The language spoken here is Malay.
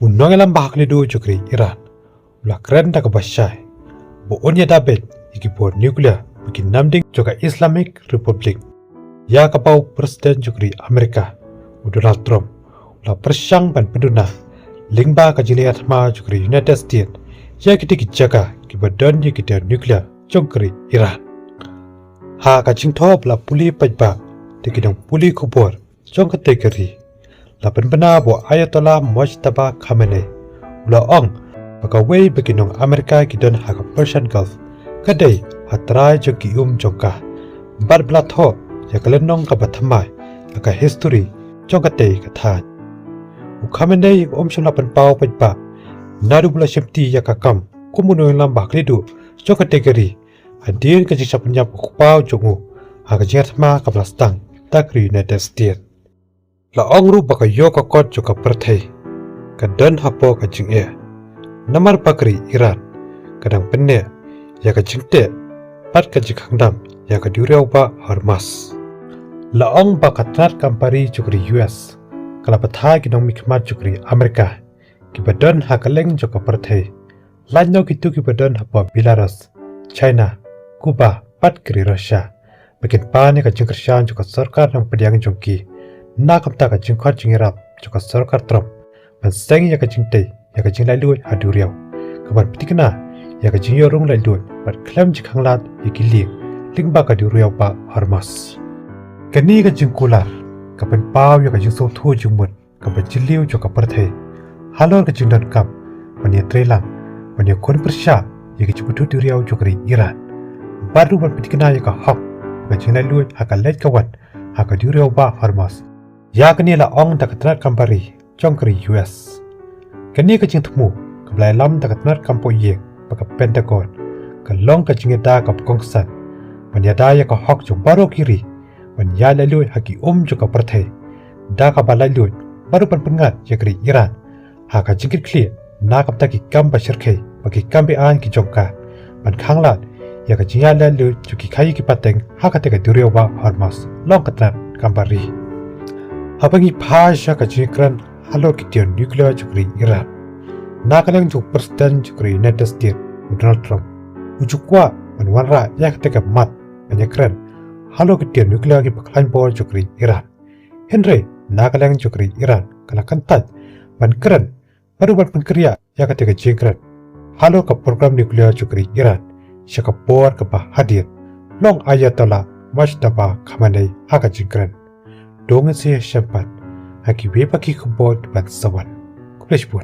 Unong elam bahak lidu jukri Iran. Ula keren tak kebasyai. Bo onya dabet iki bor nuklear bikin namding juga Islamic Republic. Ya kapau Presiden jukri Amerika. Donald Trump. Ula persyang ban peduna. Lingba kajiliat ma jukri United States. Ya kita jaga kibadan ya kita nuklear jukri Iran. Ha kajing top la puli pajba. Dikidang puli kubur. Jong kategori. Lapan benar bo Ayatollah Mojtaba Khamenei. Ula ong bakaway beginong Amerika kidon haka Persian Gulf. Kadai hatrai jogi jongka. Bar belatho ya kalenong kabathamai aka history jong katei kathan. Khamenei shum lapan pau pajba. Nadu bula syemti ya kakam kumuno lam baklidu jong kategori. Hadir ke jisa penyap pau jongu haka jertma kablastang tak United States. La ongru baka yo ka kot jo ka perthai ka dan hapo ka jing e namar bakri Iran kadang penne ya ka jingte pat ka jikhangdam ya ka diureu ba Hamas la ong baka trat kampari jukri US kala patha ki dong mikmat jukri Amerika ki badan hakaleng jo ka perthai lanyo ki tu ki badan hapo Belarus China Cuba pat kri Russia bikin pane ka jingkershan jo ka sarkar nang pediang jongki nakam taka jingkot jingirap juga sarkar Trump ban seng ya ka jingtei ya ka jinglai luit haduriau kaban pitikna ya ka jingyorung lai luit bat klam jikhanglat ikili lingba ka duriau ba Hamas kani ka jingkular kaban paw ya ka jingso thu jingmut kaban jiliu juga perthai halor ka jingdan kam bania trelang bania kon persya ya ka jibutu duriau juga Iran baru ban pitikna ya ka hak ka jinglai luit haka lait kawan haka duriau ba Hamas ya kini la ong takatnat kampari jongkri US kini kajing temu keblai lam takatnat kampo ye baka Pentagon ka long ka jingeda ka kongsan manyada ya ka hok jong baro kiri manya lalu haki joka perthai da ka balai baru pengat ya kri Iran ha ka jingkit kli na ka taki kam bashirkai baki kambi an ki jongka ban khanglat ya ka jiya lalu juki khai ki pateng ha ka te ka durewa Hamas long katnat kampari Habangi pasha ka jikran halo kitian nuklear jukri Iran. Nakalang juk Presiden jukri United States Donald Trump. Ujukwa manwanra ya keteka mat banyakran halo kitian nuklear ki baklan bor jukri Iran. Henry nakalang jukri Iran kala kantat ban keren baru ban pengkriya ya keteka jikran halo ka program nuklear jukri Iran syaka bor ka hadir long Ayatollah Mojtaba Khamenei haka jikran. Dongan saya sempat haki webaki kebod ban sawan. Kulish pun.